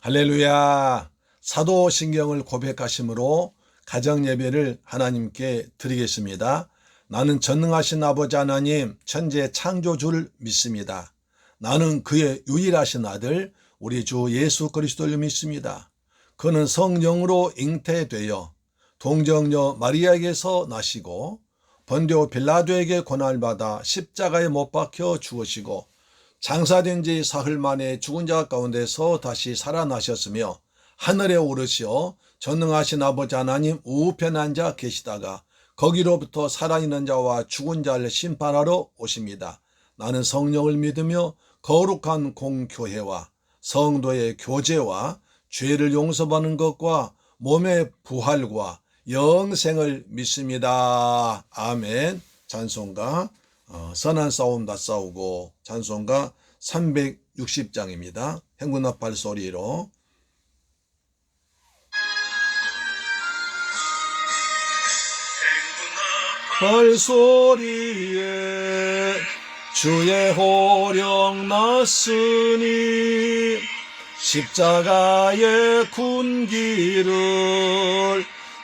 할렐루야. 사도신경을 고백하심으로 가정예배를 하나님께 드리겠습니다. 나는 전능하신 아버지 하나님 천지의 창조주를 믿습니다. 나는 그의 유일하신 아들 우리 주 예수 그리스도를 믿습니다. 그는 성령으로 잉태되어 동정녀 마리아에게서 나시고 본디오 빌라도에게 고난을 받아 십자가에 못 박혀 죽으시고 장사된 지 사흘 만에 죽은 자 가운데서 다시 살아나셨으며 하늘에 오르시어 전능하신 아버지 하나님 우편에 앉아 계시다가 거기로부터 살아있는 자와 죽은 자를 심판하러 오십니다. 나는 성령을 믿으며 거룩한 공교회와 성도의 교제와 죄를 용서받는 것과 몸의 부활과 영생을 믿습니다. 아멘. 찬송가 선한 싸움 다 싸우고 찬송가 360장입니다. 행군나팔 소리로 발소리에 주의 호령 났으니 십자가의 군기를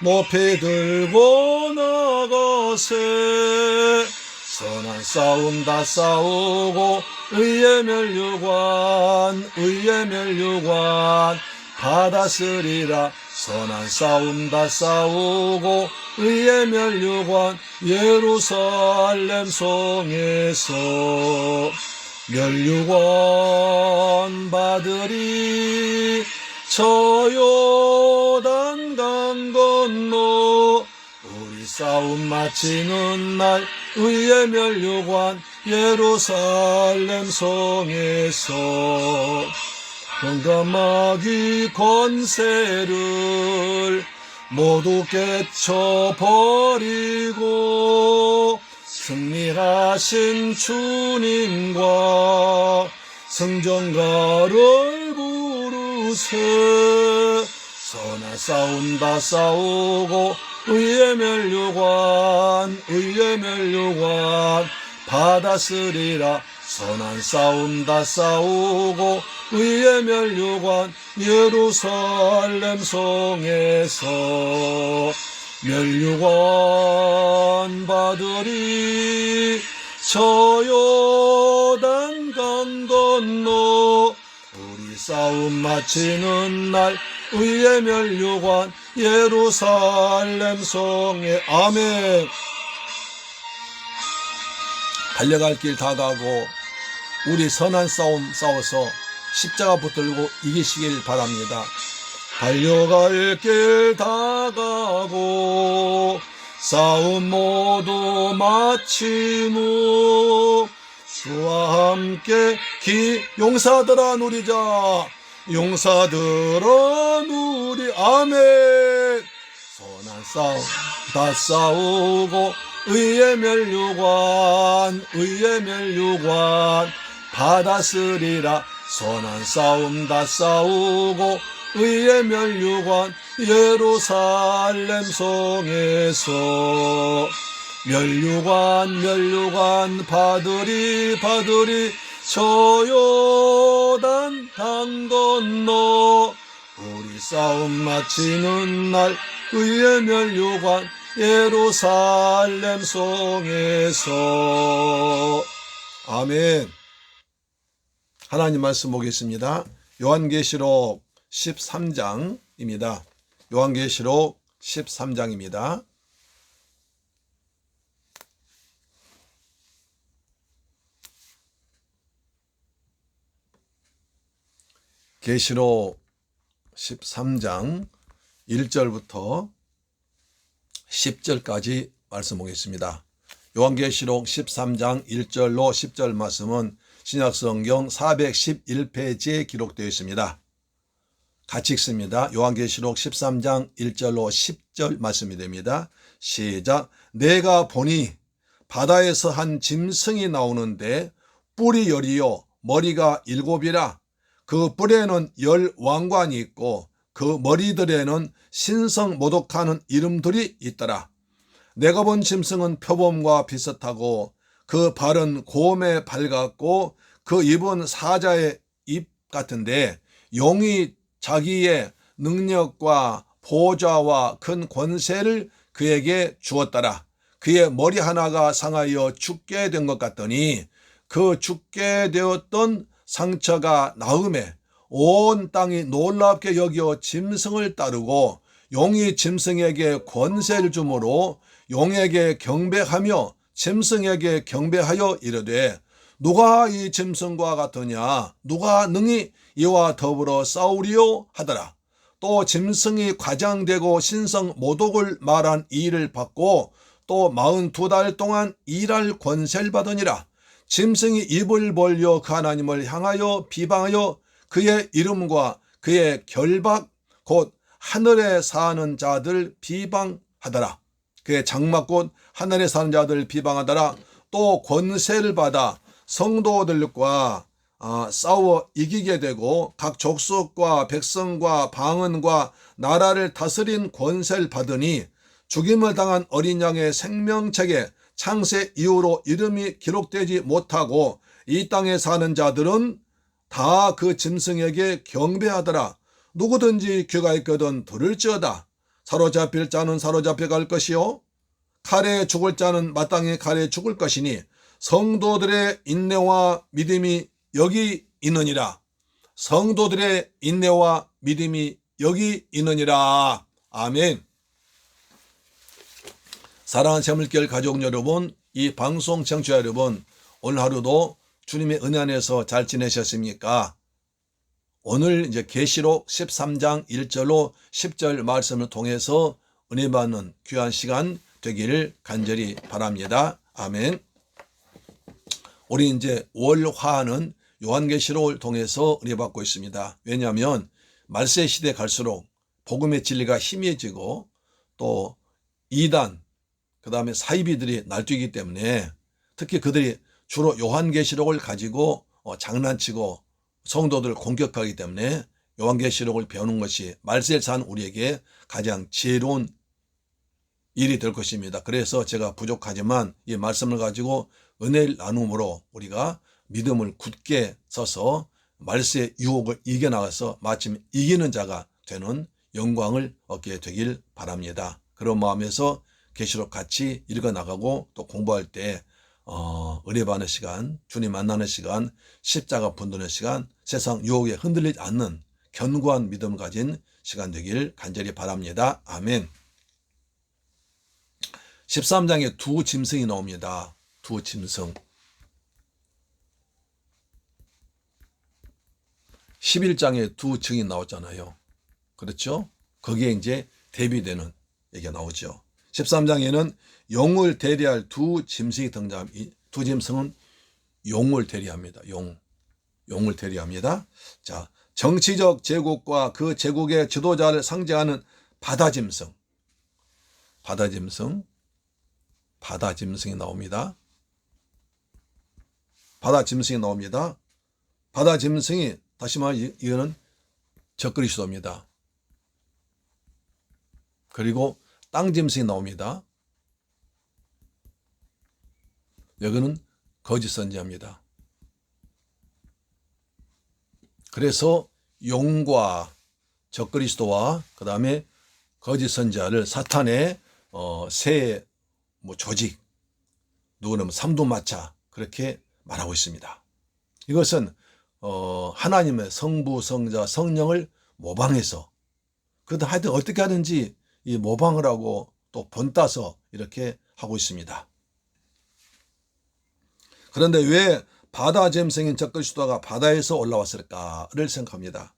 높이 들고 나가세. 선한 싸움 다 싸우고 의의 멸류관 받았으리라. 선한 싸움 다 싸우고 의의 멸류관 예루살렘 성에서 멸류관 받으리. 저 요단 강 건너 우리 싸움 마치는 날 의의 멸류관 예루살렘 성에서 현감마귀 권세를 모두 깨쳐버리고 승리하신 주님과 승전가를 부르세. 선한 싸움 다 싸우고 의의 멸류관 받았으리라. 선한 싸움 다 싸우고 의의 멸류관 예루살렘 성에서 멸류관 받으리. 저 요단 강 건너 우리 싸움 마치는 날 의의 멸류관 예루살렘 성에. 아멘. 달려갈 길 다 가고 우리 선한 싸움 싸워서 십자가 붙들고 이기시길 바랍니다. 달려갈 길 다 가고 싸움 모두 마친 후 주와 함께 용사들아 누리자. 용사들아 누리. 아멘. 선한 싸움 다 싸우고 의의 멸류관 받았으리라. 선한 싸움 다 싸우고 의의 멸류관 예루살렘 성에서 멸류관 받으리. 저 요단 강 건너 우리 싸움 마치는 날 의의 멸류관 예루살렘 성에서. 아멘. 하나님 말씀 보겠습니다. 요한계시록 13장입니다. 요한계시록 13장입니다. 계시록 13장 1절부터 10절까지 말씀 보겠습니다. 요한계시록 13장 1절로 10절 말씀은 신약성경 411페이지에 기록되어 있습니다. 같이 읽습니다. 요한계시록 13장 1절로 10절 말씀이 됩니다. 시작. 내가 보니 바다에서 한 짐승이 나오는데 뿔이 10이요 머리가 7이라. 그 뿔에는 10 왕관이 있고 그 머리들에는 신성 모독하는 이름들이 있더라. 내가 본 짐승은 표범과 비슷하고 그 발은 곰의 발 같고 그 입은 사자의 입 같은데 용이 자기의 능력과 보좌와 큰 권세를 그에게 주었더라. 그의 머리 하나가 상하여 죽게 된 것 같더니 그 죽게 되었던 상처가 나음에 온 땅이 놀랍게 여겨 짐승을 따르고 용이 짐승에게 권세를 주므로 용에게 경배하며 짐승에게 경배하여 이르되 누가 이 짐승과 같으냐 누가 능히 이와 더불어 싸우리요 하더라. 또 짐승이 과장되고 신성 모독을 말한 이 일을 받고 또 42달 동안 일할 권세를 받으니라. 짐승이 입을 벌려 그 하나님을 향하여 비방하여 그의 이름과 그의 결박 곧 하늘에 사는 자들 비방하더라. 그의 장막 곧 하늘에 사는 자들 비방하더라. 또 권세를 받아 성도들과 싸워 이기게 되고 각 족속과 백성과 방언과 나라를 다스린 권세를 받으니 죽임을 당한 어린 양의 생명책에 창세 이후로 이름이 기록되지 못하고 이 땅에 사는 자들은 다 그 짐승에게 경배하더라. 누구든지 귀가 있거든 들을지어다. 사로잡힐 자는 사로잡혀 갈 것이요 칼에 죽을 자는 마땅히 칼에 죽을 것이니 성도들의 인내와 믿음이 여기 있느니라. 성도들의 인내와 믿음이 여기 있느니라. 아멘. 사랑하는 새물결 가족 여러분, 이 방송 청취자 여러분, 오늘 하루도 주님의 은혜 안에서 잘 지내셨습니까? 오늘 이제 계시록 13장 1절로 10절 말씀을 통해서 은혜 받는 귀한 시간 되기를 간절히 바랍니다. 아멘. 우리 이제 월화는 요한계시록을 통해서 은혜 받고 있습니다. 왜냐하면 말세 시대 갈수록 복음의 진리가 희미해지고 또 이단 그 다음에 사이비들이 날뛰기 때문에 특히 그들이 주로 요한계시록을 가지고 장난치고 성도들을 공격하기 때문에 요한계시록을 배우는 것이 말세를 사는 우리에게 가장 지혜로운 일이 될 것입니다. 그래서 제가 부족하지만 이 말씀을 가지고 은혜를 나눔으로 우리가 믿음을 굳게 서서 말세의 유혹을 이겨나가서 마침 이기는 자가 되는 영광을 얻게 되길 바랍니다. 그런 마음에서 계시록 같이 읽어나가고 또 공부할 때 은혜 받는 시간, 주님 만나는 시간, 십자가 분도는 시간, 세상 유혹에 흔들리지 않는 견고한 믿음을 가진 시간 되길 간절히 바랍니다. 아멘. 13장에 두 짐승이 나옵니다. 두 짐승. 11장에 두 증이 나왔잖아요. 그렇죠? 거기에 이제 대비되는 얘기가 나오죠. 13장에는 용을 대리할 두 짐승이 등장합니다. 두 짐승은 용을 대리합니다. 용을 대리합니다. 자, 정치적 제국과 그 제국의 지도자를 상징하는 바다짐승. 바다짐승이 나옵니다. 바다짐승이 다시 말해 이거는 적그리스도입니다. 그리고 땅짐승이 나옵니다. 여기는 거짓 선지자입니다. 그래서 용과 적그리스도와 그 다음에 거짓 선지자를 사탄의 새 조직, 누구는 삼두마차 그렇게 말하고 있습니다. 이것은 하나님의 성부, 성자, 성령을 모방해서 그래도 하여튼 어떻게 하든지 이 모방을 하고 또 본따서 이렇게 하고 있습니다. 그런데 왜 바다 짐승인 적그리스도가 바다에서 올라왔을까를 생각합니다.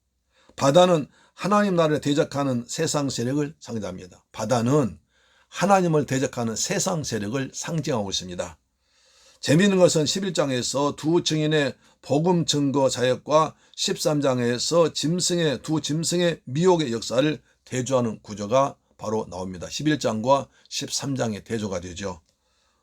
바다는 하나님 나라를 대적하는 세상 세력을 상징합니다. 바다는 하나님을 대적하는 세상 세력을 상징하고 있습니다. 재미있는 것은 11장에서 두 증인의 복음 증거 사역과 13장에서 두 짐승의 미혹의 역사를 대조하는 구조가 바로 나옵니다. 11장과 13장의 대조가 되죠.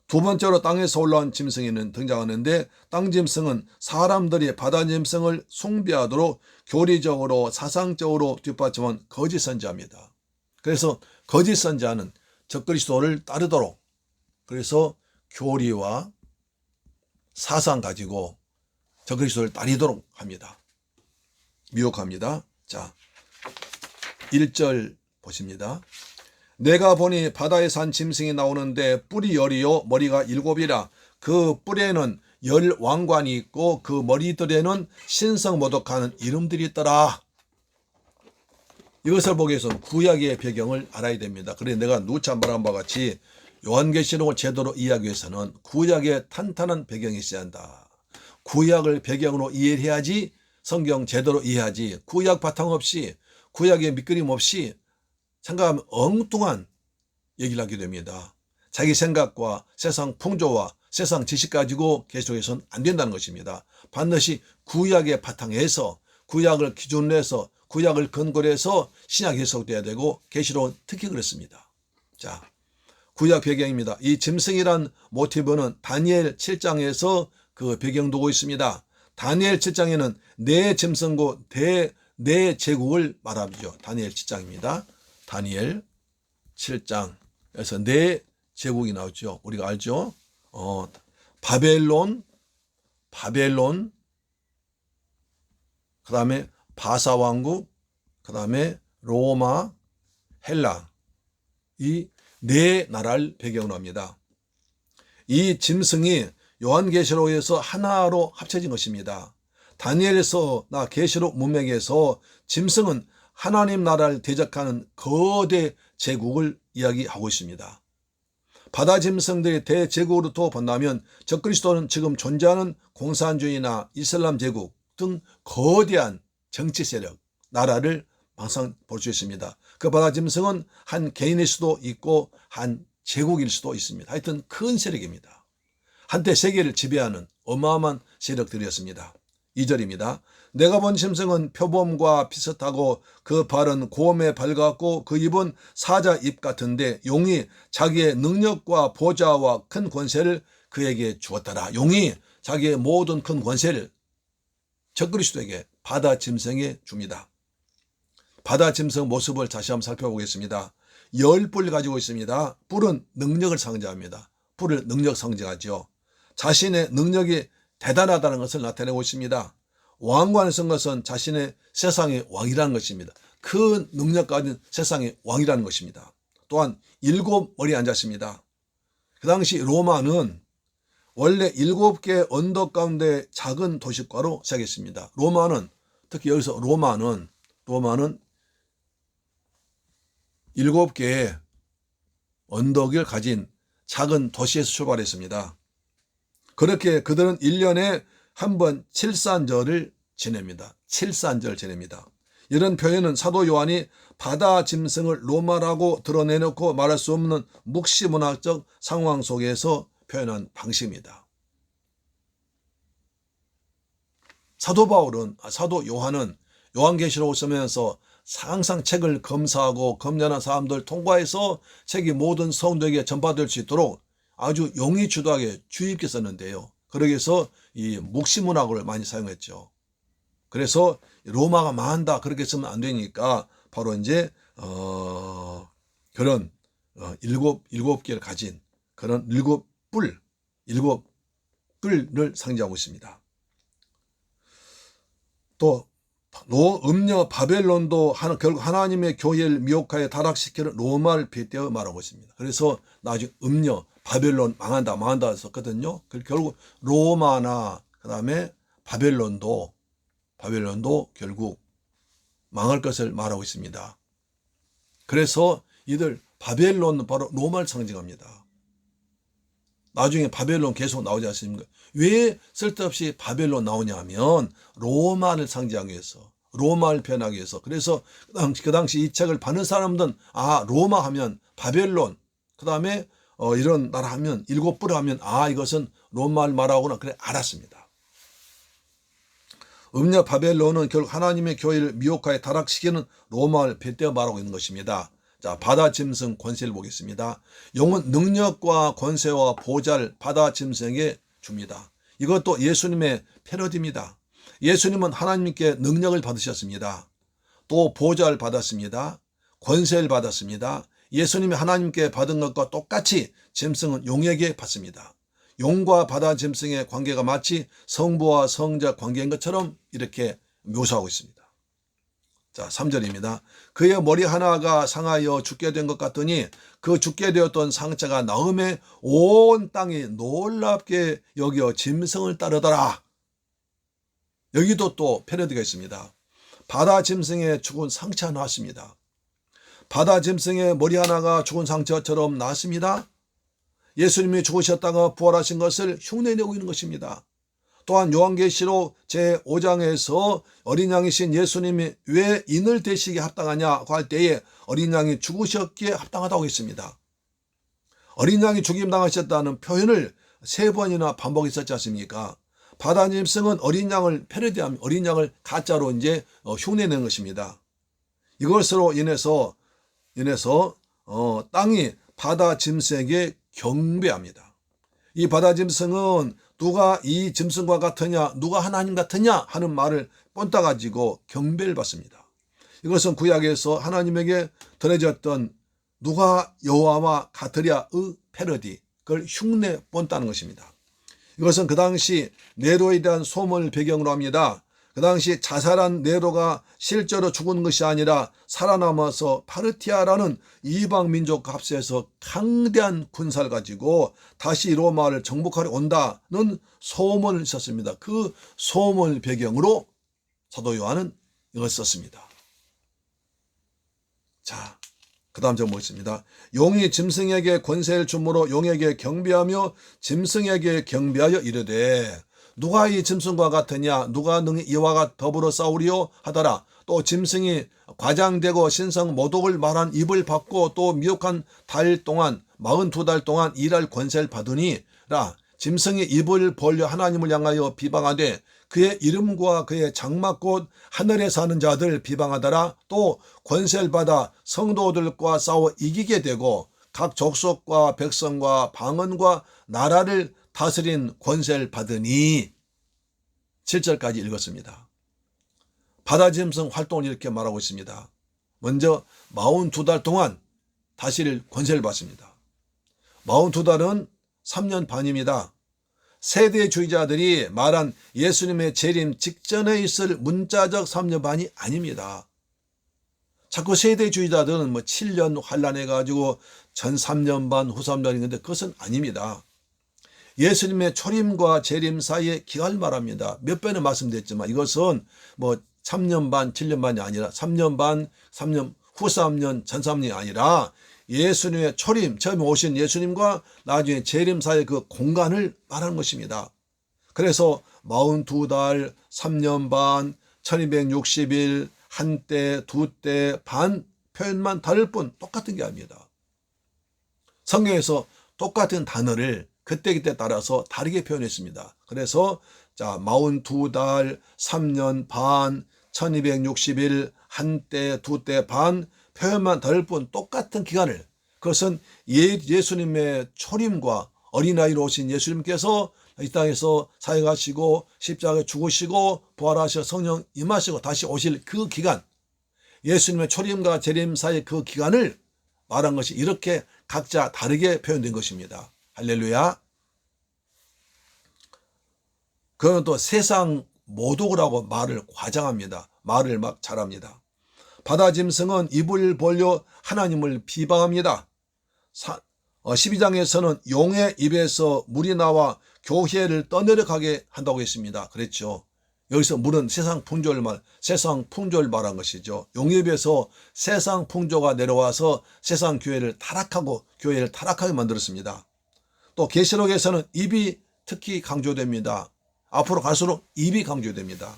두 번째로 땅에서 올라온 짐승이는 등장하는데 땅짐승은 사람들이 바다짐승을 숭배하도록 교리적으로 사상적으로 뒷받침한 거짓 선지자입니다. 그래서 거짓 선지자는 적그리스도를 따르도록 그래서 교리와 사상 가지고 적그리스도를 따르도록 합니다. 미혹합니다. 자, 1절 보십니다. 내가 보니 바다에 산 짐승이 나오는데 뿔이 10이요 머리가 7이라. 그 뿔에는 10 왕관이 있고 그 머리들에는 신성모독하는 이름들이 있더라. 이것을 보기 위해서는 구약의 배경을 알아야 됩니다. 그래 내가 누차 말한 바와 같이 요한계시록을 제대로 이해하기 위해서는 구약의 탄탄한 배경이 있어야 한다. 구약을 배경으로 이해해야지 성경 제대로 이해하지, 구약 바탕 없이 구약의 밑그림 없이 생각하면 엉뚱한 얘기를 하게 됩니다. 자기 생각과 세상 풍조와 세상 지식 가지고 계속해서는 안 된다는 것입니다. 반드시 구약의 바탕에서 구약을 기준으로 해서 구약을 근거로 해서 신약이 해석돼야 되고 계시록은 특히 그렇습니다. 자, 구약 배경입니다. 이 짐승이란 모티브는 다니엘 7장에서 그 배경 두고 있습니다. 다니엘 7장에는 네 짐승과 네 제국을 말하죠. 다니엘 7장입니다. 다니엘 7장에서 네 제국이 나오죠. 우리가 알죠. 바벨론, 그 다음에 바사왕국, 그 다음에 로마, 헬라, 이 네 나라를 배경으로 합니다. 이 짐승이 요한계시록에서 하나로 합쳐진 것입니다. 다니엘에서나 계시록 문맥에서 짐승은 하나님 나라를 대적하는 거대 제국을 이야기하고 있습니다. 바다 짐승들의 대제국으로부터 본다면 적그리스도는 지금 존재하는 공산주의나 이슬람 제국 등 거대한 정치 세력, 나라를 항상 볼 수 있습니다. 그 바다 짐승은 한 개인일 수도 있고 한 제국일 수도 있습니다. 하여튼 큰 세력입니다. 한때 세계를 지배하는 어마어마한 세력들이었습니다. 2절입니다. 내가 본 짐승은 표범과 비슷하고 그 발은 곰의 발 같고 그 입은 사자 입 같은데 용이 자기의 능력과 보좌와 큰 권세를 그에게 주었더라. 용이 자기의 모든 큰 권세를 적그리스도에게 바다 짐승에 줍니다. 바다 짐승 모습을 다시 한번 살펴보겠습니다. 10뿔 가지고 있습니다. 뿔은 능력을 상징합니다. 뿔을 능력 상징하죠. 자신의 능력이 대단하다는 것을 나타내고 있습니다. 왕관을 쓴 것은 자신의 세상의 왕이라는 것입니다. 그 능력 가진 세상의 왕이라는 것입니다. 또한 7머리에 앉았습니다. 그 당시 로마는 원래 7개의 언덕 가운데 작은 도시과로 시작했습니다. 로마는 특히 여기서 로마는 7개의 언덕을 가진 작은 도시에서 출발했습니다. 그렇게 그들은 1년에 한 번 칠산절을 지냅니다. 칠산절 지냅니다. 이런 표현은 사도 요한이 바다 짐승을 로마라고 드러내놓고 말할 수 없는 묵시문학적 상황 속에서 표현한 방식입니다. 사도 요한은 요한계시록을 쓰면서 항상 책을 검사하고 검열한 사람들 통과해서 책이 모든 성도에게 전파될 수 있도록 아주 용의 주도하게 주의 깊게 썼는데요. 그러기 위해서 이 묵시문학을 많이 사용했죠. 그래서 로마가 망한다 그렇게 쓰면 안 되니까 바로 이제 그런 일곱 개를 가진 그런 일곱 뿔을 상징하고 있습니다. 또 음녀 바벨론도 결국 하나님의 교회를 미혹하여 타락시키는 로마를 빗대어 말하고 있습니다. 그래서 나중에 음녀 바벨론 망한다 했었거든요. 결국 로마나 그 다음에 바벨론도 결국 망할 것을 말하고 있습니다. 그래서 이들 바벨론은 바로 로마를 상징합니다. 나중에 바벨론 계속 나오지 않습니까? 왜 쓸데없이 바벨론 나오냐 하면 로마를 상징하기 위해서, 로마를 표현하기 위해서. 그래서 그 당시 이 책을 받는 사람들은 로마 하면 바벨론, 그 다음에 이런 나라 하면 7뿔 하면 이것은 로마를 말하구나 그래 알았습니다. 음녀 바벨론은 결국 하나님의 교회를 미혹하여 타락시키는 로마를 빗대어 말하고 있는 것입니다. 자, 바다 짐승 권세를 보겠습니다. 용은 능력과 권세와 보좌를 바다 짐승에게 줍니다. 이것도 예수님의 패러디입니다. 예수님은 하나님께 능력을 받으셨습니다. 또 보좌를 받았습니다. 권세를 받았습니다. 예수님이 하나님께 받은 것과 똑같이 짐승은 용에게 받습니다. 용과 바다 짐승의 관계가 마치 성부와 성자 관계인 것처럼 이렇게 묘사하고 있습니다. 자, 3절입니다. 그의 머리 하나가 상하여 죽게 된 것 같더니 그 죽게 되었던 상처가 나음에 온 땅이 놀랍게 여겨 짐승을 따르더라. 여기도 또 패러디가 있습니다. 바다 짐승의 죽은 상처가 나왔습니다. 바다 짐승의 머리 하나가 죽은 상처처럼 나왔습니다. 예수님이 죽으셨다가 부활하신 것을 흉내내고 있는 것입니다. 또한 요한계시록 제5장에서 어린 양이신 예수님이 왜 인을 대시기에 합당하냐고 할 때에 어린 양이 죽으셨기에 합당하다고 했습니다. 어린 양이 죽임당하셨다는 표현을 3번이나 반복했었지 않습니까? 바다 짐승은 어린 양을 패러디하며 어린 양을 가짜로 이제 흉내내는 것입니다. 이것으로 인해서 땅이 바다 짐승에게 경배합니다. 이 바다 짐승은 누가 이 짐승과 같으냐, 누가 하나님 같으냐 하는 말을 뻔따 가지고 경배를 받습니다. 이것은 구약에서 하나님에게 전해졌던 누가 여호와와 같으랴의 패러디, 그걸 흉내 뻔따는 것입니다. 이것은 그 당시 네로에 대한 소문을 배경으로 합니다. 그 당시 자살한 네로가 실제로 죽은 것이 아니라 살아남아서 파르티아라는 이방 민족과 합세해서 강대한 군사를 가지고 다시 로마를 정복하려 온다는 소문을 썼습니다. 그 소문을 배경으로 사도 요한은 이걸 썼습니다. 자, 그 다음 절 보겠습니다. 용이 짐승에게 권세를 주므로 용에게 경배하며 짐승에게 경배하여 이르되 누가 이 짐승과 같으냐, 누가 능히 이와 더불어 싸우리요 하더라. 또 짐승이 과장되고 신성 모독을 말한 입을 받고 또 미혹한 달 동안 42달 동안 일할 권세를 받으니라. 짐승이 입을 벌려 하나님을 향하여 비방하되 그의 이름과 그의 장막곧 하늘에 사는 자들 비방하더라. 또 권세를 받아 성도들과 싸워 이기게 되고 각 족속과 백성과 방언과 나라를 다스린 권세를 받으니 7절까지 읽었습니다. 바다 짐승 활동을 이렇게 말하고 있습니다. 먼저 42달 동안 다스릴 권세를 받습니다. 42달은 3년 반입니다. 세대주의자들이 말한 예수님의 재림 직전에 있을 문자적 3년 반이 아닙니다. 자꾸 세대주의자들은 7년 환란해가지고 전 3년 반, 후 3년이 있는데 그것은 아닙니다. 예수님의 초림과 재림 사이의 기간을 말합니다. 몇 번을 말씀드렸지만 이것은 3년 반, 7년 반이 아니라 3년 반, 3년, 후 3년, 전 3년이 아니라 예수님의 초림, 처음에 오신 예수님과 나중에 재림 사이의 그 공간을 말하는 것입니다. 그래서 42달, 3년 반, 1260일, 한때, 두때, 반 표현만 다를 뿐 똑같은 게 아닙니다. 성경에서 똑같은 단어를 그때그때 따라서 다르게 표현했습니다. 그래서 42달, 3년 반, 1260일, 한때, 두때, 반 표현만 다를 뿐 똑같은 기간을, 그것은 예수님의 초림과 어린아이로 오신 예수님께서 이 땅에서 사역하시고 십자가에 죽으시고 부활하셔 성령 임하시고 다시 오실 그 기간, 예수님의 초림과 재림 사이의 그 기간을 말한 것이 이렇게 각자 다르게 표현된 것입니다. 할렐루야. 그건 또 세상 모독을 하고 말을 과장합니다. 말을 막 잘합니다. 바다 짐승은 입을 벌려 하나님을 비방합니다. 12장에서는 용의 입에서 물이 나와 교회를 떠내려가게 한다고 했습니다. 그랬죠. 여기서 물은 세상 풍조를 말한 것이죠. 용의 입에서 세상 풍조가 내려와서 세상 교회를 타락하게 만들었습니다. 또 계시록에서는 입이 특히 강조됩니다. 앞으로 갈수록 입이 강조됩니다.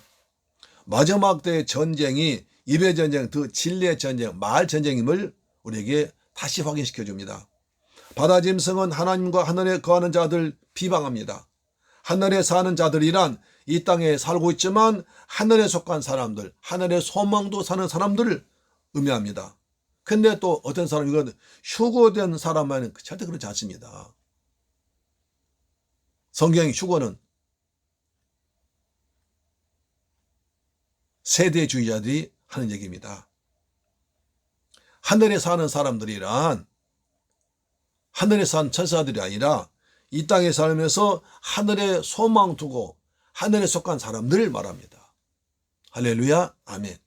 마지막 때의 전쟁이 입의 전쟁, 그 진리의 전쟁, 말 전쟁임을 우리에게 다시 확인시켜 줍니다. 바다 짐승은 하나님과 하늘에 거하는 자들 비방합니다. 하늘에 사는 자들이란 이 땅에 살고 있지만 하늘에 속한 사람들, 하늘의 소망도 사는 사람들을 의미합니다. 근데 또 어떤 사람, 이건 휴거된 사람만은 절대 그렇지 않습니다. 성경의 휴거는 세대주의자들이 하는 얘기입니다. 하늘에 사는 사람들이란 하늘에 산 천사들이 아니라 이 땅에 살면서 하늘에 소망 두고 하늘에 속한 사람들을 말합니다. 할렐루야, 아멘.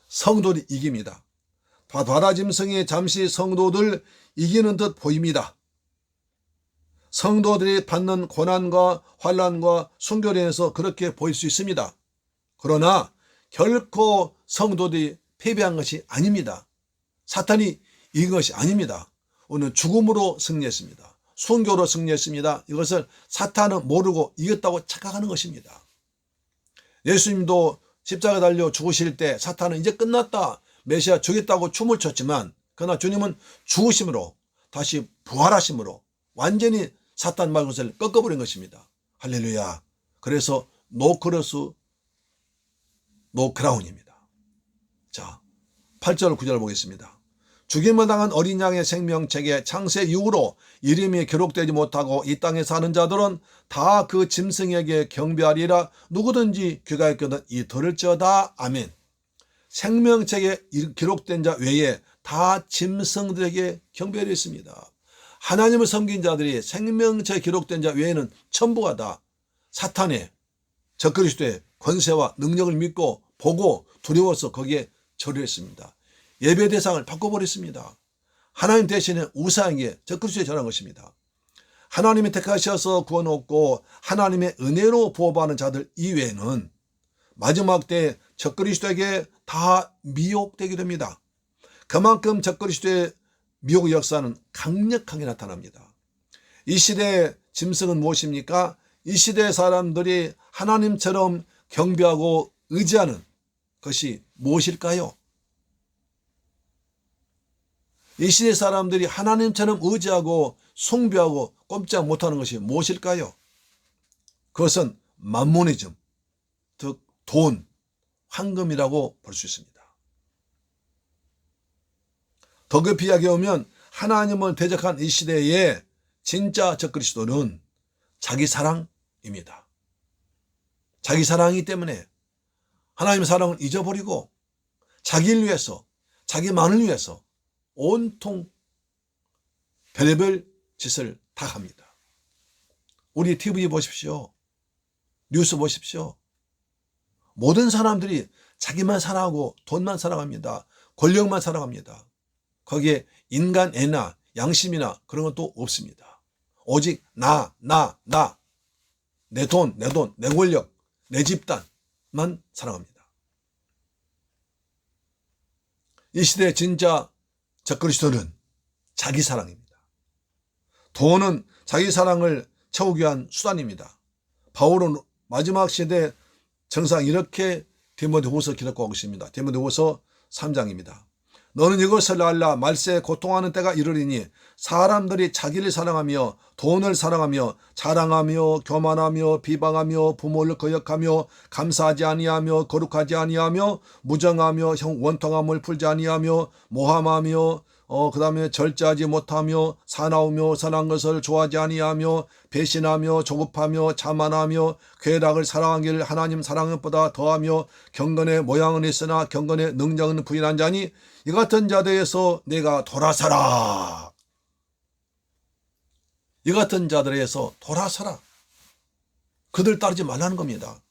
성도들이 이깁니다. 바다 짐승이 잠시 성도들 이기는 듯 보입니다. 성도들이 받는 고난과 환난과 순교로 인해서 그렇게 보일 수 있습니다. 그러나 결코 성도들이 패배한 것이 아닙니다. 사탄이 이긴 것이 아닙니다. 오늘 죽음으로 승리했습니다. 순교로 승리했습니다. 이것을 사탄은 모르고 이겼다고 착각하는 것입니다. 예수님도 십자가에 달려 죽으실 때 사탄은 이제 끝났다, 메시아 죽였다고 춤을 췄지만, 그러나 주님은 죽으심으로 다시 부활하심으로 완전히 사탄 말의 것을 꺾어버린 것입니다. 할렐루야. 그래서 노크로스 노크라운입니다. 자, 8절 9절 보겠습니다. 죽임을 당한 어린 양의 생명책에 창세 이후로 이름이 기록되지 못하고 이 땅에 사는 자들은 다 그 짐승에게 경배하리라. 누구든지 귀가 있거든 이 들을지어다. 아멘. 생명책에 기록된 자 외에 다 짐승들에게 경배를 했습니다. 하나님을 섬긴 자들이 생명책에 기록된 자 외에는 전부가 다 사탄의 적그리스도의 권세와 능력을 믿고 보고 두려워서 거기에 절했습니다. 예배 대상을 바꿔버렸습니다. 하나님 대신에 우상에게 적그리스도에 절한 것입니다. 하나님이 택하셔서 구원받고 하나님의 은혜로 부어받는 자들 이외에는 마지막 때 적그리스도에게 다 미혹되게 됩니다. 그만큼 적그리스도의 미혹의 역사는 강력하게 나타납니다. 이 시대의 짐승은 무엇입니까? 이 시대의 사람들이 하나님처럼 경배하고 의지하는 것이 무엇일까요? 이 시대 사람들이 하나님처럼 의지하고 숭배하고 꼼짝 못하는 것이 무엇일까요? 그것은 만모니즘, 즉 돈, 황금이라고 볼 수 있습니다. 더 급히 이야기하면 하나님을 대적한 이 시대에 진짜 적그리스도는 자기 사랑입니다. 자기 사랑이기 때문에 하나님의 사랑을 잊어버리고 자기를 위해서, 자기만을 위해서 온통 별의별 짓을 다 합니다. 우리 TV 보십시오. 뉴스 보십시오. 모든 사람들이 자기만 사랑하고 돈만 사랑합니다. 권력만 사랑합니다. 거기에 인간 애나 양심이나 그런 것도 없습니다. 오직 나, 내 돈, 내 권력, 내 집단만 사랑합니다. 이 시대의 진짜 적그리스도는 자기 사랑입니다. 돈은 자기 사랑을 채우기 위한 수단입니다. 바울은 마지막 시대 정상 이렇게 디모데후서 기록하고 있습니다. 디모데후서 3장입니다. 너는 이것을 알라. 말세에 고통하는 때가 이르리니 사람들이 자기를 사랑하며 돈을 사랑하며 자랑하며 교만하며 비방하며 부모를 거역하며 감사하지 아니하며 거룩하지 아니하며 무정하며 원통함을 풀지 아니하며 모함하며 그 다음에 절제하지 못하며 사나우며 선한 것을 좋아하지 아니하며 배신하며 조급하며 자만하며 쾌락을 사랑하기를 하나님 사랑하는 것보다 더하며 경건의 모양은 있으나 경건의 능력은 부인한 자니 이 같은 자들에서 내가 돌아서라. 이 같은 자들에서 돌아서라. 그들 따르지 말라는 겁니다.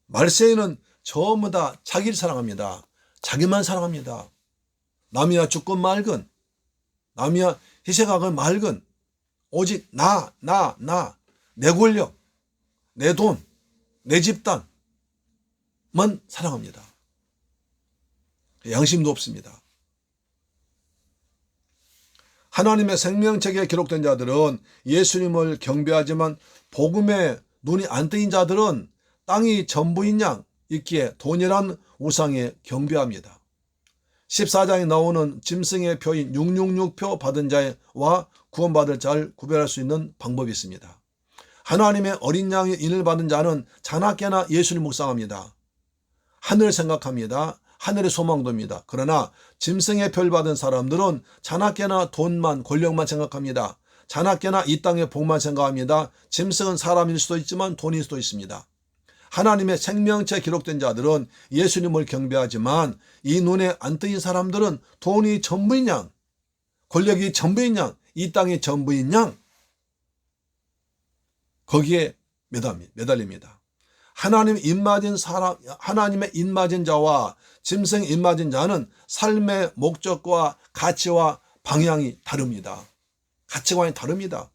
말세에는 전부 다 자기를 사랑합니다. 자기만 사랑합니다. 남이야 죽건 말건, 남이야 희생하건 말건, 오직 나, 내 권력, 내 돈, 내 집단만 사랑합니다. 양심도 없습니다. 하나님의 생명책에 기록된 자들은 예수님을 경배하지만 복음에 눈이 안 뜨인 자들은 땅이 전부인 양 있기에 돈이란 우상에 경배합니다. 14장에 나오는 짐승의 표인 666표 받은 자와 구원받을 자를 구별할 수 있는 방법이 있습니다. 하나님의 어린 양의 인을 받은 자는 자나깨나 예수를 묵상합니다. 하늘을 생각합니다. 하늘의 소망도입니다. 그러나 짐승의 별 받은 사람들은 자나깨나 돈만 권력만 생각합니다. 자나깨나 이 땅의 복만 생각합니다. 짐승은 사람일 수도 있지만 돈일 수도 있습니다. 하나님의 생명체에 기록된 자들은 예수님을 경배하지만 이 눈에 안 뜨인 사람들은 돈이 전부인 양, 권력이 전부인 양, 이 땅이 전부인 양 거기에 매달립니다. 하나님의 입맞은 사람, 하나님의 입맞은 자와 짐승 입맞은 자는 삶의 목적과 가치와 방향이 다릅니다. 가치관이 다릅니다.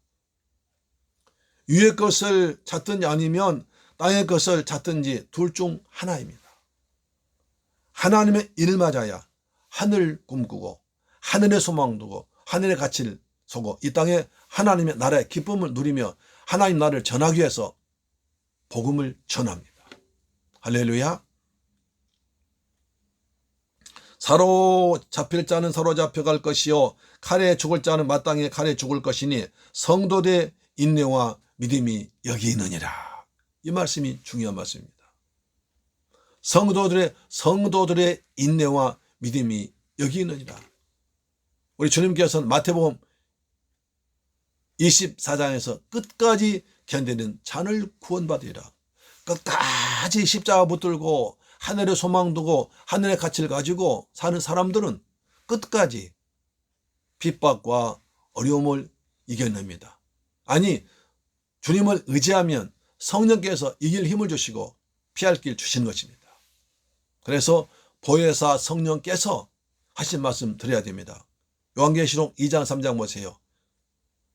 위의 것을 찾든지 아니면 땅의 것을 찾든지 둘 중 하나입니다. 하나님의 입맞아야 하늘 꿈꾸고 하늘의 소망 두고 하늘의 가치를 서고 이 땅에 하나님의 나라의 기쁨을 누리며 하나님 나라를 전하기 위해서 복음을 전합니다. 할렐루야. 사로잡힐 자는 사로잡혀갈 것이요 칼에 죽을 자는 마땅히 칼에 죽을 것이니 성도들의 인내와 믿음이 여기 있느니라. 이 말씀이 중요한 말씀입니다. 성도들의 인내와 믿음이 여기 있느니라. 우리 주님께서는 마태복음 24장에서 끝까지 견디는 자를 구원받으리라. 끝까지 십자가 붙들고 하늘의 소망 두고 하늘의 가치를 가지고 사는 사람들은 끝까지 핍박과 어려움을 이겨냅니다. 아니, 주님을 의지하면 성령께서 이길 힘을 주시고 피할 길 주시는 것입니다. 그래서 보혜사 성령께서 하신 말씀 드려야 됩니다. 요한계시록 2장 3장 보세요.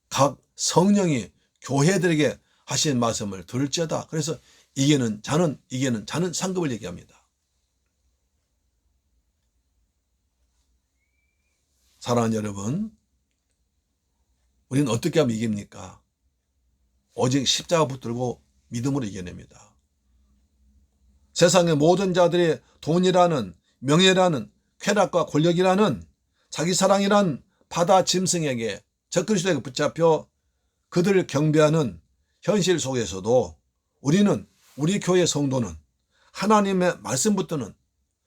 각 성령이 교회들에게 하신 말씀을 들을지어다. 그래서 이기는 자는 상급을 얘기합니다. 사랑하는 여러분, 우리는 어떻게 하면 이깁니까? 오직 십자가 붙들고 믿음으로 이겨냅니다. 세상의 모든 자들이 돈이라는, 명예라는, 쾌락과 권력이라는, 자기 사랑이란 바다 짐승에게 적그리스도에게 붙잡혀 그들을 경배하는 현실 속에서도 우리는, 우리 교회 성도는 하나님의 말씀 붙드는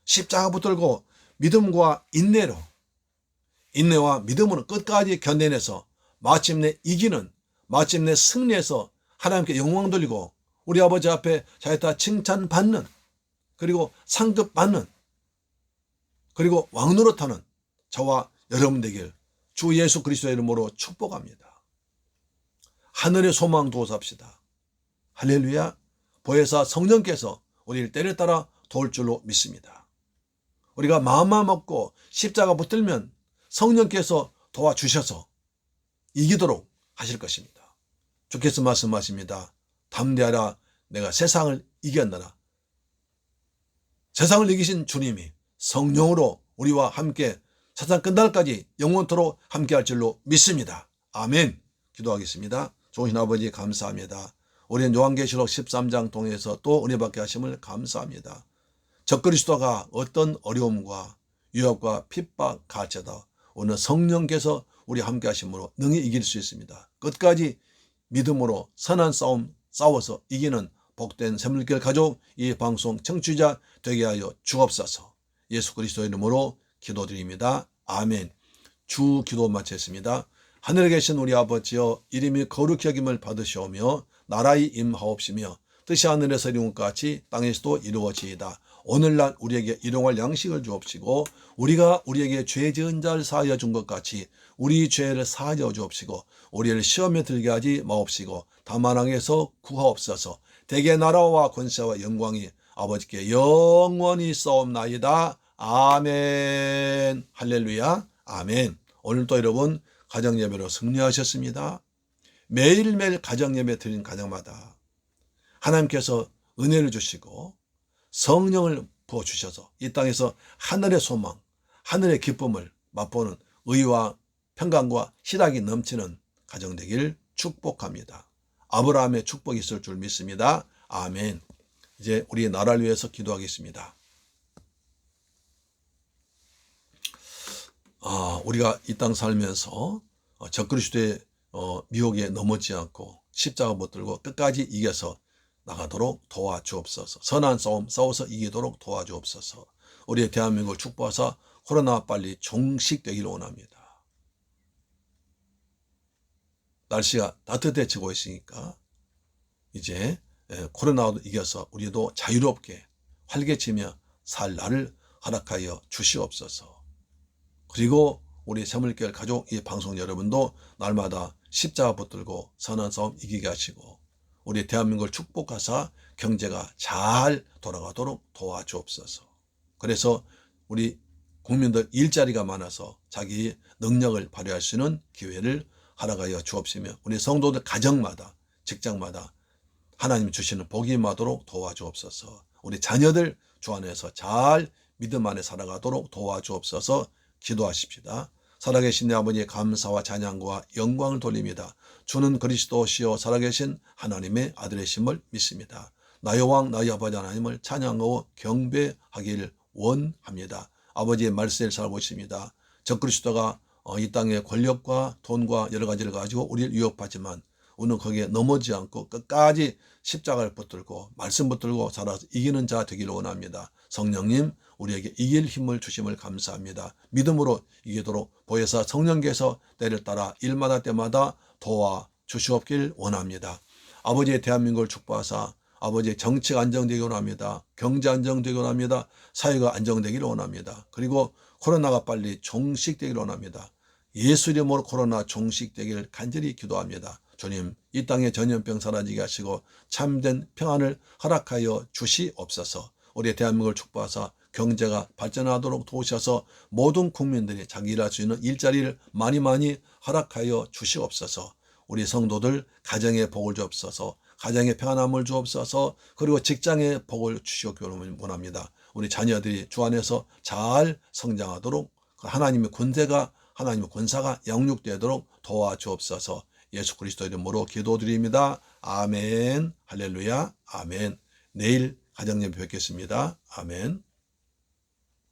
십자가 붙들고 믿음과 인내와 믿음으로 끝까지 견뎌내서 마침내 이기는, 마침내 승리해서 하나님께 영광 돌리고 우리 아버지 앞에 자기다 칭찬받는, 그리고 상급받는, 그리고 왕노릇하는 저와 여러분 되길 주 예수 그리스도의 이름으로 축복합니다. 하늘의 소망 두어 삽시다. 할렐루야. 보혜사 성령께서 우리를 때려따라 도울 줄로 믿습니다. 우리가 마음만 먹고 십자가 붙들면 성령께서 도와주셔서 이기도록 하실 것입니다. 주께서 말씀하십니다. 담대하라, 내가 세상을 이겼노라. 세상을 이기신 주님이 성령으로 우리와 함께 세상 끝날까지 영원토록 함께할 줄로 믿습니다. 아멘. 기도하겠습니다. 좋으신 아버지 감사합니다. 우리는 요한계시록 13장 통해서 또 은혜 받게 하심을 감사합니다. 적그리스도가 어떤 어려움과 유혹과 핍박 가르쳐도 오늘 성령께서 우리 함께 하심으로 능히 이길 수 있습니다. 끝까지 믿음으로 선한 싸움 싸워서 이기는 복된 샘물길 가족 이 방송 청취자 되게 하여 주옵소서. 예수 그리스도의 이름으로 기도드립니다. 아멘. 주 기도 마쳤습니다. 하늘에 계신 우리 아버지여, 이름이 거룩히 여김을 받으시오며 나라의 임하옵시며 뜻이 하늘에서 이룬 것 같이 땅에서도 이루어지이다. 오늘날 우리에게 일용할 양식을 주옵시고 우리가 우리에게 죄 지은 자를 사하여 준 것 같이 우리 죄를 사하여 주옵시고 우리를 시험에 들게 하지 마옵시고 다만 악에서 구하옵소서. 대개 나라와 권세와 영광이 아버지께 영원히 있사옵나이다. 아멘. 할렐루야. 아멘. 오늘도 여러분 가정예배로 승리하셨습니다. 매일매일 가정예배 드린 가정마다 하나님께서 은혜를 주시고 성령을 부어주셔서 이 땅에서 하늘의 소망, 하늘의 기쁨을 맛보는 의와 평강과 희락이 넘치는 가정 되길 축복합니다. 아브라함의 축복이 있을 줄 믿습니다. 아멘. 이제 우리 나라를 위해서 기도하겠습니다. 우리가 이 땅 살면서 적그리스도의 미혹에 넘어지지 않고 십자가 붙들고 끝까지 이겨서 나가도록 도와주옵소서. 선한 싸움 싸워서 이기도록 도와주옵소서. 우리의 대한민국을 축복하사 코로나 빨리 종식되기를 원합니다. 날씨가 따뜻해지고 있으니까 이제 코로나도 이겨서 우리도 자유롭게 활개치며 살 날을 허락하여 주시옵소서. 그리고 우리 샘물길 가족 이 방송 여러분도 날마다 십자가 붙들고 선한 싸움 이기게 하시고 우리 대한민국을 축복하사 경제가 잘 돌아가도록 도와주옵소서. 그래서 우리 국민들 일자리가 많아서 자기 능력을 발휘할 수 있는 기회를 허락하여 주옵시며 우리 성도들 가정마다 직장마다 하나님 주시는 복이 임하도록 도와주옵소서. 우리 자녀들 주 안에서 잘 믿음 안에 살아가도록 도와주옵소서. 기도하십시다. 살아계신 내 아버지의 감사와 찬양과 영광을 돌립니다. 주는 그리스도시요 살아계신 하나님의 아들이심을 믿습니다. 나의 왕 나의 아버지 하나님을 찬양하고 경배하기를 원합니다. 아버지의 말씀을 살고 있습니다. 적그리스도가 이 땅의 권력과 돈과 여러 가지를 가지고 우리를 위협하지만 우리는 거기에 넘어지지 않고 끝까지 십자가를 붙들고 말씀 붙들고 살아서 이기는 자 되기를 원합니다. 성령님 우리에게 이길 힘을 주심을 감사합니다. 믿음으로 이기도록 보혜사 성령께서 때를 따라 일마다 때마다 도와주시옵길 원합니다. 아버지의 대한민국을 축복하사 아버지의 정치가 안정되기를 원합니다. 경제 안정되기를 원합니다. 사회가 안정되기를 원합니다. 그리고 코로나가 빨리 종식되기를 원합니다. 예수 이름으로 코로나 종식되기를 간절히 기도합니다. 주님 이 땅에 전염병 사라지게 하시고 참된 평안을 허락하여 주시옵소서. 우리 대한민국을 축복하사 경제가 발전하도록 도우셔서 모든 국민들이 자기 일할 수 있는 일자리를 많이 허락하여 주시옵소서. 우리 성도들 가정에 복을 주옵소서. 가정에 평안함을 주옵소서. 그리고 직장에 복을 주시옵기를 원합니다. 우리 자녀들이 주 안에서 잘 성장하도록 하나님의 군대가 하나님의 권사가 양육되도록 도와주옵소서. 예수 그리스도 이름으로 기도드립니다. 아멘. 할렐루야. 아멘. 내일 가정예배 뵙겠습니다. 아멘.